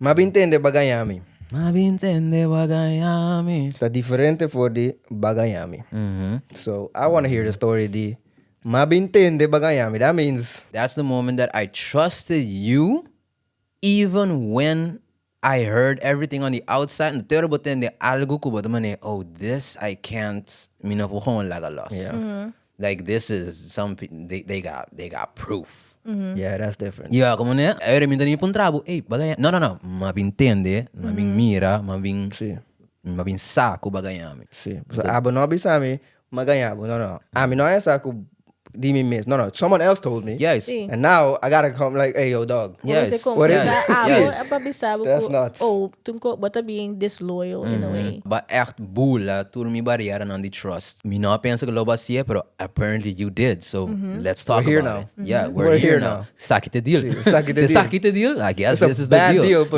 Tende B'a Gan. Tende B'a Gan. Está diferente for the bagayami. So I want to hear the story the Tende B'a Gan. That means That's the moment that I trusted you, even when I heard everything on the outside. And the button the algo ko oh, this I can't. Mina po kong laga loss. yeah, Like this is some they got proof. yeah, that's different. Yeah, como ne? Ay reminda ni pun trabo. Eh, bagay. No. Mabintende, mabing mira, mabing Sí, mabing saco bagayami. sí. So abo no bisami magayabo. No. I mean no esa ku di mi miss. No. Someone else told me. Yes. Sí. And now I gotta come like, hey yo dog. Yes. What is Yes. this? Yes. That's nuts. Oh, tunko bata being disloyal in a way. But echt bula, tur mi barrieren on the trust. Mi no pensa que lo basie, pero apparently you did. So let's talk We're here about now. it. Yeah, We're we're here here now. now. Sakit the deal. Sí, sakit the The deal. sakit the deal? I guess It's a this is bad the deal. deal, but